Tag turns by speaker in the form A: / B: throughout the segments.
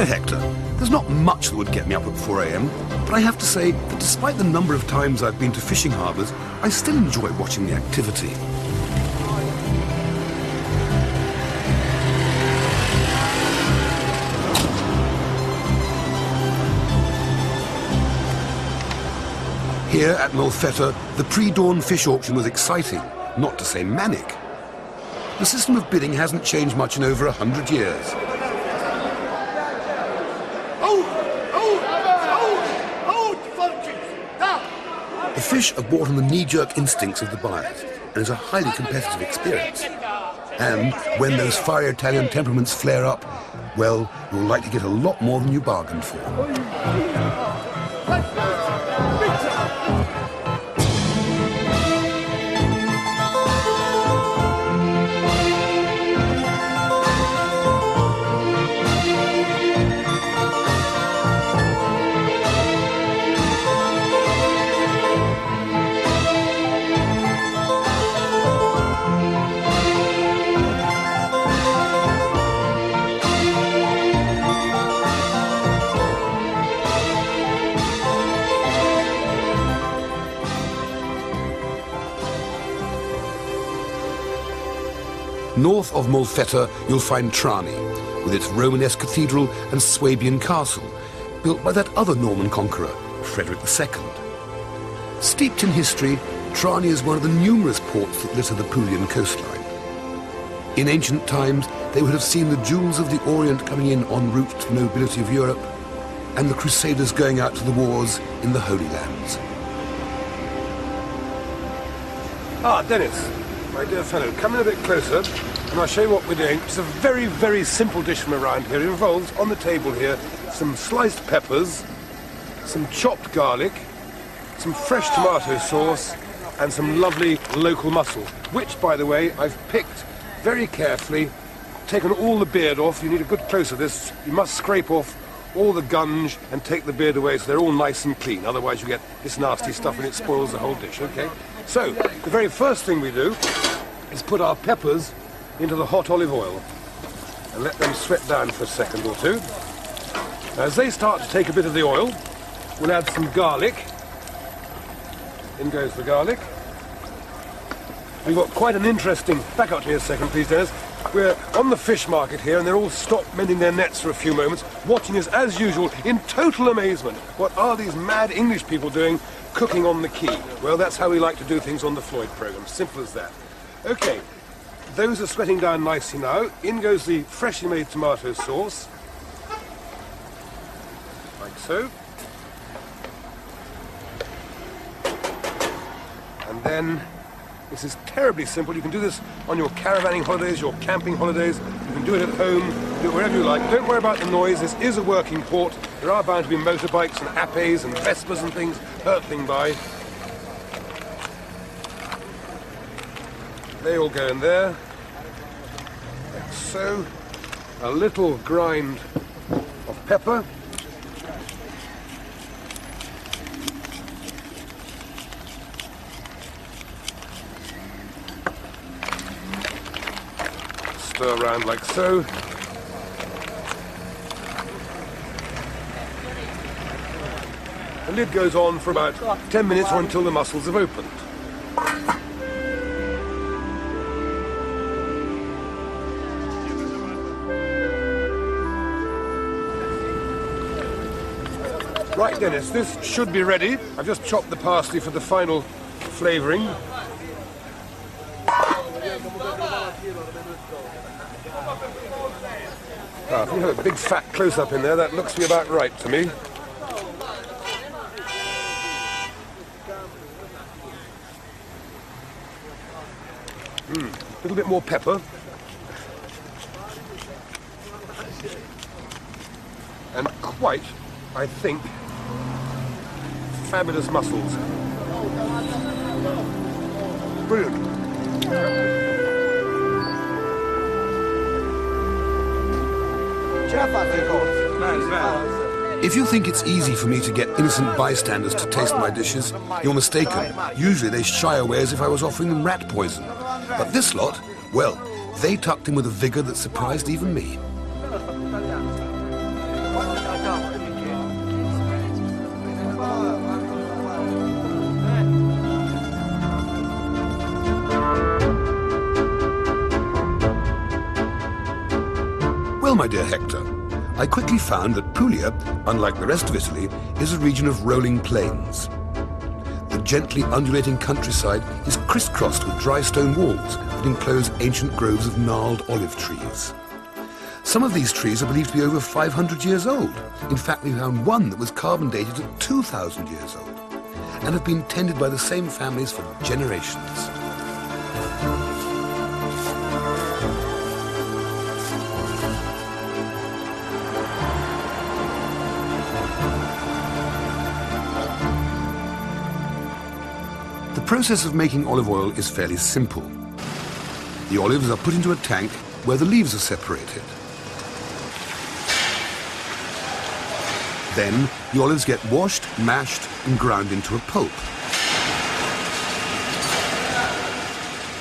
A: Dear Hector, there's not much that would get me up at 4 a.m, but I have to say that despite the number of times I've been to fishing harbours, I still enjoy watching the activity. Here at Molfetta, the pre-dawn fish auction was exciting, not to say manic. The system of bidding hasn't changed much in over 100 years. The fish are bought on the knee-jerk instincts of the buyers, and is a highly competitive experience. And when those fiery Italian temperaments flare up, well, you'll likely get a lot more than you bargained for. North of Molfetta, you'll find Trani, with its Romanesque cathedral and Swabian castle, built by that other Norman conqueror, Frederick II. Steeped in history, Trani is one of the numerous ports that litter the Puglian coastline. In ancient times, they would have seen the jewels of the Orient coming in en route to the nobility of Europe, and the Crusaders going out to the wars in the Holy Lands.
B: Ah, Dennis, my dear fellow, come in a bit closer and I'll show you what we're doing. It's a very, very simple dish from around here. It involves, on the table here, some sliced peppers, some chopped garlic, some fresh tomato sauce, and some lovely local mussel, which, by the way, I've picked very carefully, taken all the beard off. You need a good close of this. You must scrape off all the gunge and take the beard away so they're all nice and clean. Otherwise you get this nasty stuff and it spoils the whole dish, okay? So, the very first thing we do is put our peppers into the hot olive oil and let them sweat down for a second or two. As they start to take a bit of the oil, we'll add some garlic. In goes the garlic. We've got quite an interesting... Back up to me a second, please, Dennis. We're on the fish market here, and they're all stopped mending their nets for a few moments, watching us, as usual, in total amazement. What are these mad English people doing cooking on the quay? Well, that's how we like to do things on the Floyd programme. Simple as that. OK, those are sweating down nicely now. In goes the freshly made tomato sauce. Like so. And then... this is terribly simple. You can do this on your caravanning holidays, your camping holidays. You can do it at home, do it wherever you like. Don't worry about the noise. This is a working port. There are bound to be motorbikes and apes and Vespers and things hurtling by. They all go in there. Like so. A little grind of pepper. Stir around like so. The lid goes on for about 10 minutes or until the mussels have opened. Right, Dennis, this should be ready. I've just chopped the parsley for the final flavouring. If you have a big fat close-up in there, that looks to be about right to me. A little bit more pepper. And quite, I think, fabulous mussels. Brilliant.
A: If you think it's easy for me to get innocent bystanders to taste my dishes, you're mistaken. Usually they shy away as if I was offering them rat poison. But this lot, well, they tucked in with a vigour that surprised even me. Well, my dear Hector, I quickly found that Puglia, unlike the rest of Italy, is a region of rolling plains. The gently undulating countryside is crisscrossed with dry stone walls that enclose ancient groves of gnarled olive trees. Some of these trees are believed to be over 500 years old. In fact, we found one that was carbon dated at 2,000 years old and have been tended by the same families for generations. The process of making olive oil is fairly simple. The olives are put into a tank where the leaves are separated. Then the olives get washed, mashed, and ground into a pulp.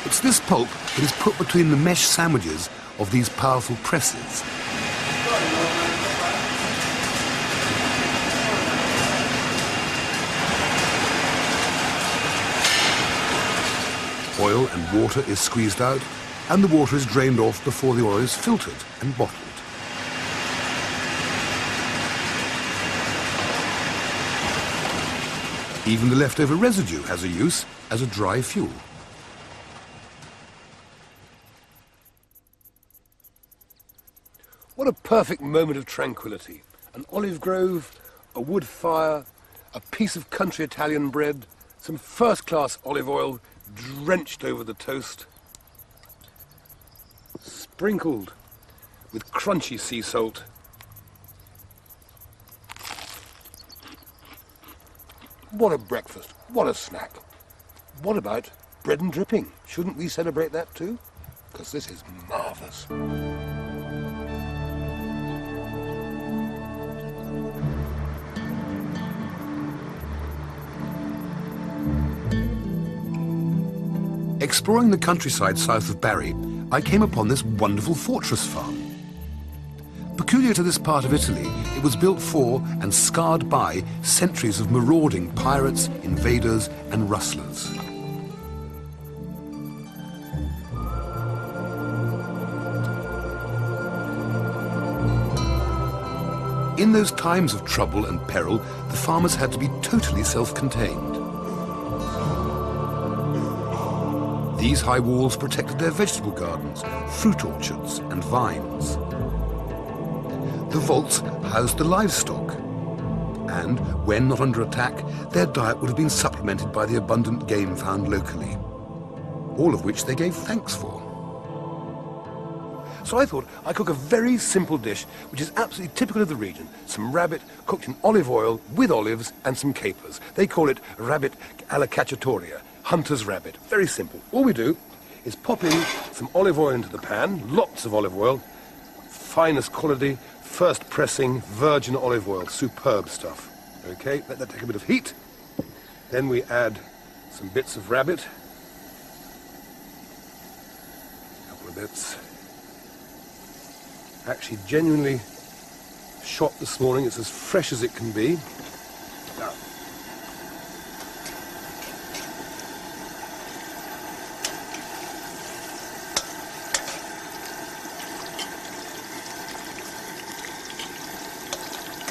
A: It's this pulp that is put between the mesh sandwiches of these powerful presses. Oil and water is squeezed out, and the water is drained off before the oil is filtered and bottled. Even the leftover residue has a use as a dry fuel.
B: What a perfect moment of tranquility. An olive grove, a wood fire, a piece of country Italian bread, some first-class olive oil drenched over the toast, sprinkled with crunchy sea salt. What a breakfast, what a snack. What about bread and dripping? Shouldn't we celebrate that too? Because this is marvellous.
A: Exploring the countryside south of Bari, I came upon this wonderful fortress farm. Peculiar to this part of Italy, it was built for and scarred by centuries of marauding pirates, invaders, and rustlers. In those times of trouble and peril, the farmers had to be totally self-contained. These high walls protected their vegetable gardens, fruit orchards, and vines. The vaults housed the livestock, and when not under attack, their diet would have been supplemented by the abundant game found locally, all of which they gave thanks for.
B: So I thought I'd cook a very simple dish which is absolutely typical of the region. Some rabbit cooked in olive oil with olives and some capers. They call it rabbit alla cacciatoria, hunter's rabbit. Very simple. All we do is pop in some olive oil into the pan, lots of olive oil, finest quality, first pressing virgin olive oil, superb stuff. Okay, let that take a bit of heat. Then we add some bits of rabbit, a couple of bits. Actually genuinely shot this morning, it's as fresh as it can be. Now,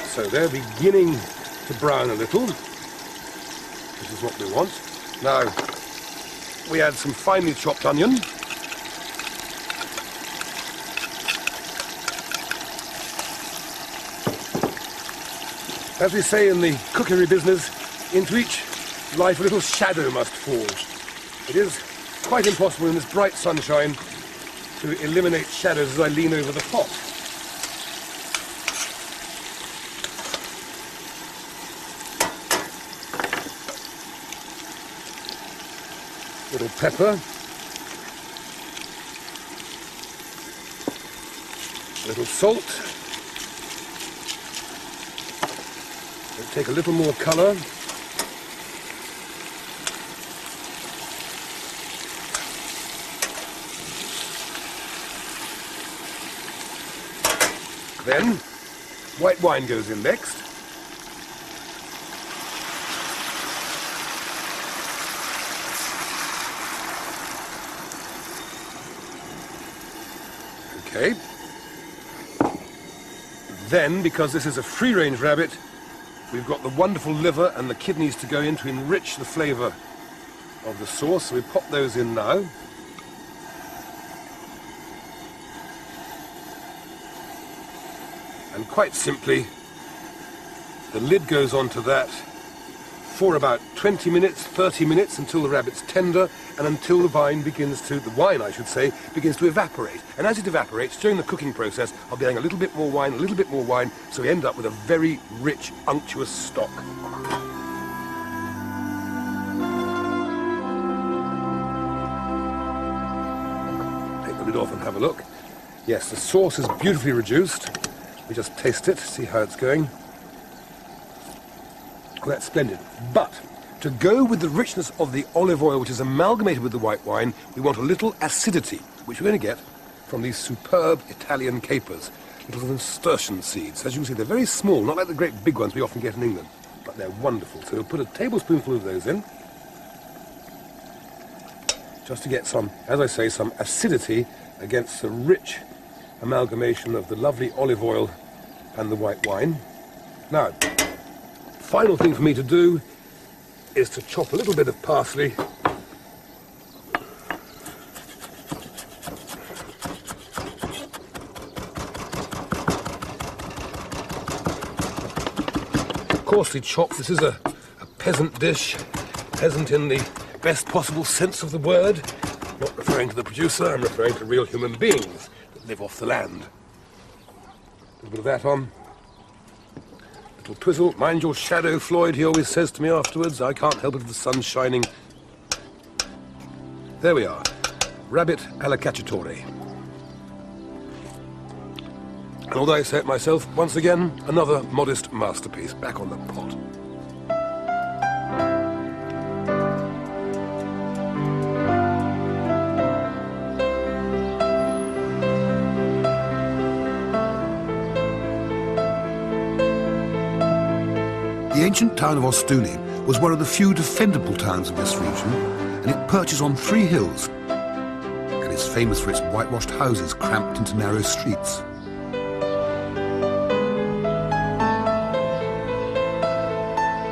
B: so they're beginning to brown a little. This is what we want. Now, we add some finely chopped onion. As we say in the cookery business, into each life a little shadow must fall. It is quite impossible in this bright sunshine to eliminate shadows as I lean over the pot. Little pepper, a little salt. It'll take a little more colour. Then white wine goes in next. Okay. Then, because this is a free-range rabbit, we've got the wonderful liver and the kidneys to go in to enrich the flavour of the sauce. So we pop those in now. And quite simply, the lid goes onto that for about 20 minutes, 30 minutes, until the rabbit's tender and until the wine begins to evaporate. And as it evaporates, during the cooking process, I'll be adding a little bit more wine, so we end up with a very rich, unctuous stock. Take the lid off and have a look. Yes, the sauce is beautifully reduced. We just taste it, see how it's going. Well, that's splendid. But to go with the richness of the olive oil, which is amalgamated with the white wine, we want a little acidity, which we're going to get from these superb Italian capers, little nasturtium seeds. As you can see, they're very small, not like the great big ones we often get in England, but they're wonderful. So we'll put a tablespoonful of those in, just to get some, as I say, some acidity against the rich amalgamation of the lovely olive oil and the white wine. Now, final thing for me to do is to chop a little bit of parsley coarsely chopped. This is a peasant dish, peasant in the best possible sense of the word. I'm not referring to the producer, I'm referring to real human beings that live off the land. A little bit of that on. Little twizzle. Mind your shadow, Floyd, he always says to me afterwards. I can't help it if the sun's shining. There we are. Rabbit alla cacciatore. And although I say it myself, once again, another modest masterpiece back on the pot.
A: The ancient town of Ostuni was one of the few defendable towns of this region, and it perches on 3 hills, and is famous for its whitewashed houses cramped into narrow streets.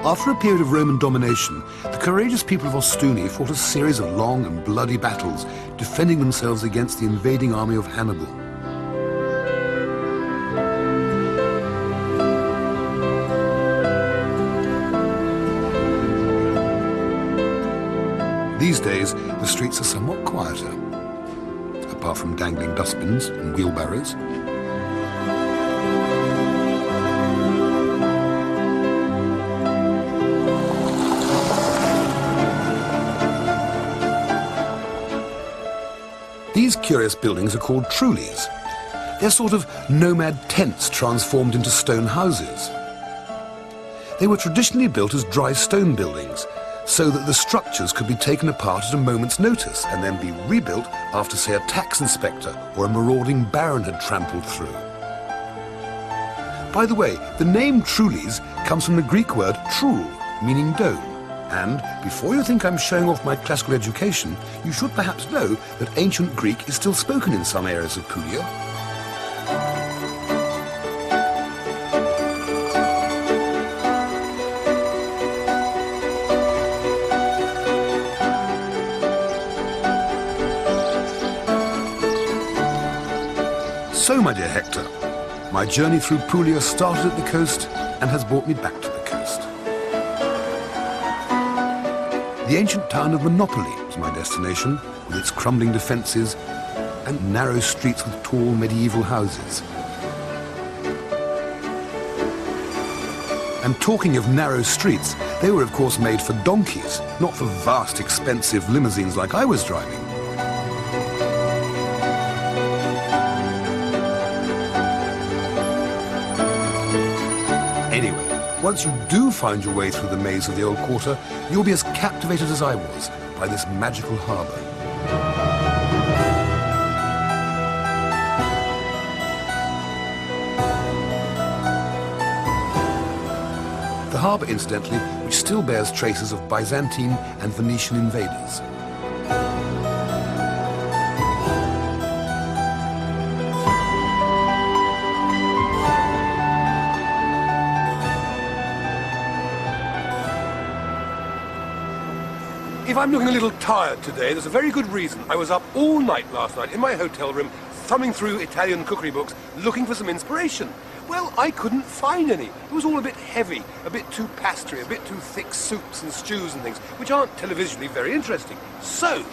A: After a period of Roman domination, the courageous people of Ostuni fought a series of long and bloody battles, defending themselves against the invading army of Hannibal. These days, the streets are somewhat quieter, apart from dangling dustbins and wheelbarrows. These curious buildings are called trulies. They're sort of nomad tents transformed into stone houses. They were traditionally built as dry stone buildings, so that the structures could be taken apart at a moment's notice and then be rebuilt after, say, a tax inspector or a marauding baron had trampled through. By the way, the name Trulies comes from the Greek word trul, meaning dome. And before you think I'm showing off my classical education, you should perhaps know that ancient Greek is still spoken in some areas of Puglia. So, my dear Hector, my journey through Puglia started at the coast and has brought me back to the coast. The ancient town of Monopoly was my destination, with its crumbling defences and narrow streets with tall medieval houses. And talking of narrow streets, they were of course made for donkeys, not for vast, expensive limousines like I was driving. Once you do find your way through the maze of the old quarter, you'll be as captivated as I was by this magical harbour. The harbour, incidentally, which still bears traces of Byzantine and Venetian invaders.
B: If I'm looking a little tired today, there's a very good reason. I was up all night last night in my hotel room, thumbing through Italian cookery books, looking for some inspiration. Well, I couldn't find any. It was all a bit heavy, a bit too pastry, a bit too thick soups and stews and things, which aren't televisionally very interesting. So,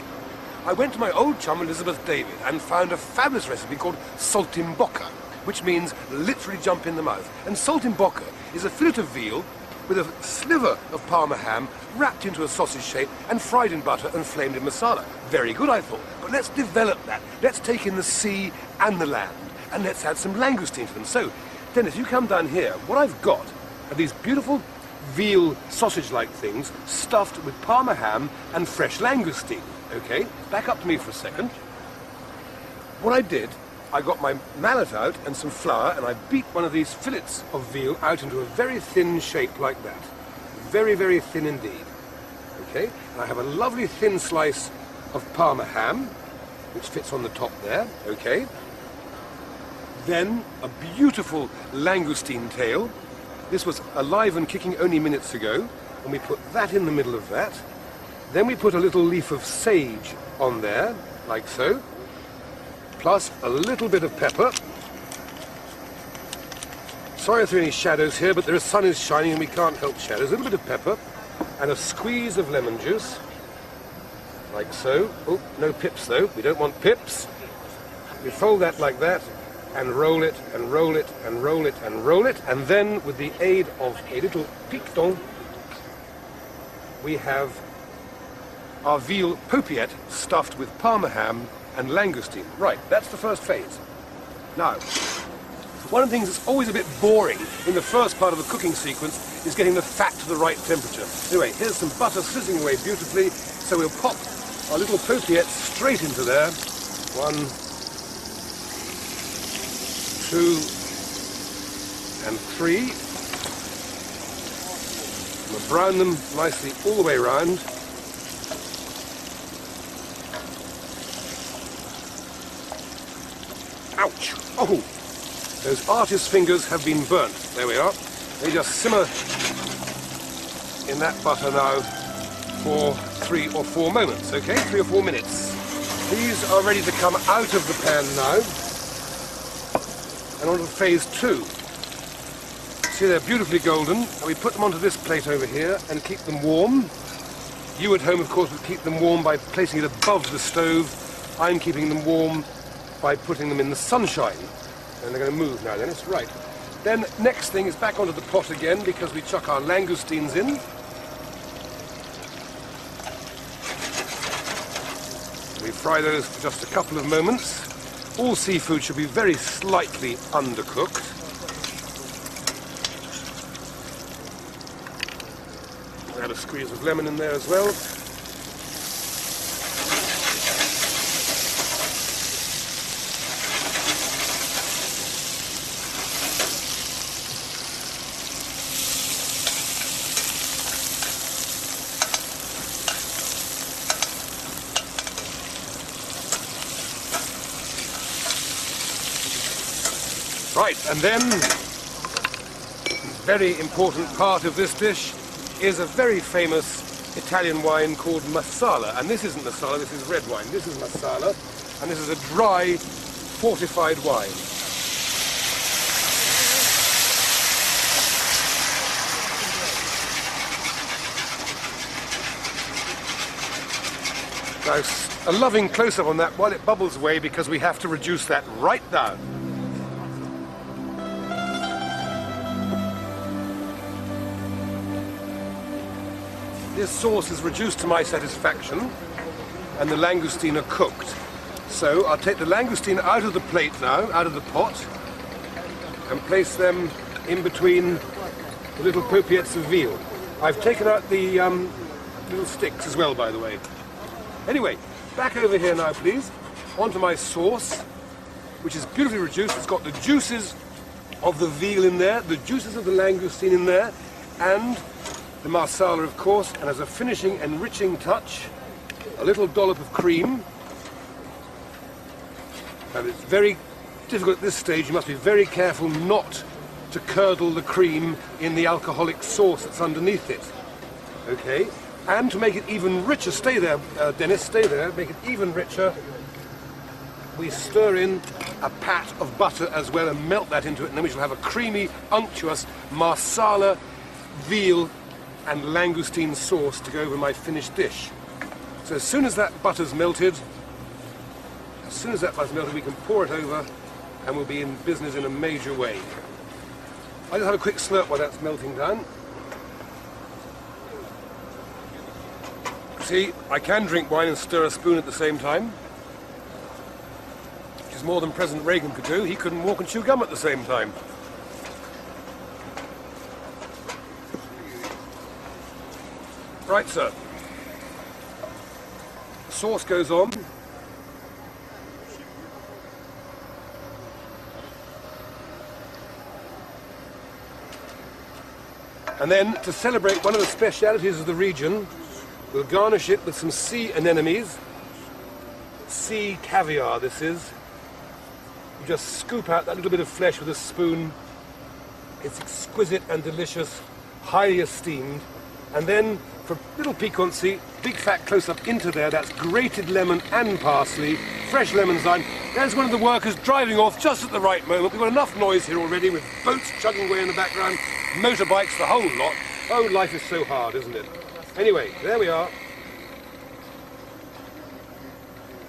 B: I went to my old chum Elizabeth David and found a fabulous recipe called saltimbocca, which means literally jump in the mouth. And saltimbocca is a fillet of veal with a sliver of Parma ham wrapped into a sausage shape and fried in butter and flamed in masala. Very good, I thought. But let's develop that. Let's take in the sea and the land, and let's add some langoustine to them. So, Dennis, you come down here. What I've got are these beautiful veal sausage-like things stuffed with Parma ham and fresh langoustine. Okay, back up to me for a second. What I did, I got my mallet out and some flour, and I beat one of these fillets of veal out into a very thin shape like that. Very, very thin indeed. Okay, and I have a lovely thin slice of Parma ham, which fits on the top there. Okay. Then a beautiful langoustine tail. This was alive and kicking only minutes ago, and we put that in the middle of that. Then we put a little leaf of sage on there, like so, plus a little bit of pepper. Sorry if there are any shadows here, but the sun is shining and we can't help shadows. A little bit of pepper, and a squeeze of lemon juice, like so. Oh, no pips though, we don't want pips. We fold that like that, and roll it, and roll it, and roll it, and roll it, and then with the aid of a little piqueton, we have our veal paupiette stuffed with Parma ham and langoustine. Right, that's the first phase. Now, one of the things that's always a bit boring in the first part of the cooking sequence is getting the fat to the right temperature. Anyway, here's some butter sizzling away beautifully, so we'll pop our little paupiette straight into there. 1, 2, and 3. We'll brown them nicely all the way around. Ouch! Oh! Those artist's fingers have been burnt. There we are. They just simmer in that butter now for 3 or 4 moments, okay? 3 or 4 minutes. These are ready to come out of the pan now and on to phase 2. See, they're beautifully golden, and we put them onto this plate over here and keep them warm. You at home, of course, would keep them warm by placing it above the stove. I'm keeping them warm by putting them in the sunshine. And they're going to move now, Dennis. Right. Then, next thing is back onto the pot again, because we chuck our langoustines in. We fry those for just a couple of moments. All seafood should be very slightly undercooked. Add a squeeze of lemon in there as well. Right, and then, very important part of this dish is a very famous Italian wine called Marsala. And this isn't Marsala, this is red wine. This is Marsala, and this is a dry, fortified wine. Now, a loving close-up on that while it bubbles away, because we have to reduce that right down. This sauce is reduced to my satisfaction, and the langoustine are cooked. So I'll take the langoustine out of the plate now, out of the pot, and place them in between the little paupiettes of veal. I've taken out the little sticks as well, by the way. Anyway, back over here now, please, onto my sauce, which is beautifully reduced. It's got the juices of the veal in there, the juices of the langoustine in there, and the marsala, of course, and as a finishing, enriching touch, a little dollop of cream. And it's very difficult at this stage. You must be very careful not to curdle the cream in the alcoholic sauce that's underneath it. Okay, And to make it even richer, stay there, Dennis, stay there, make it even richer, we stir in a pat of butter as well and melt that into it, and then we shall have a creamy, unctuous marsala, veal and langoustine sauce to go over my finished dish. So as soon as that butter's melted, we can pour it over and we'll be in business in a major way. I'll just have a quick slurp while that's melting down. See, I can drink wine and stir a spoon at the same time, which is more than President Reagan could do. He couldn't walk and chew gum at the same time. Right, sir. The sauce goes on. And then, to celebrate one of the specialities of the region, we'll garnish it with some sea anemones. Sea caviar, this is. You just scoop out that little bit of flesh with a spoon. It's exquisite and delicious, highly esteemed. And then, for little piquancy, big fat close-up into there, that's grated lemon and parsley, fresh lemon thyme. There's one of the workers driving off just at the right moment. We've got enough noise here already with boats chugging away in the background, motorbikes, the whole lot. Oh, life is so hard, isn't it? Anyway, there we are.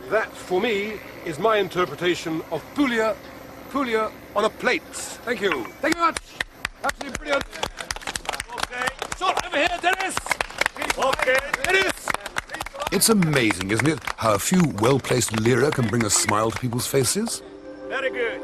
B: That, for me, is my interpretation of Puglia on a plate. Thank you. Thank you very much. Absolutely brilliant. Okay. So, over here, Dennis. Okay, Dennis.
A: It's amazing, isn't it, how a few well-placed lira can bring a smile to people's faces?
C: Very good.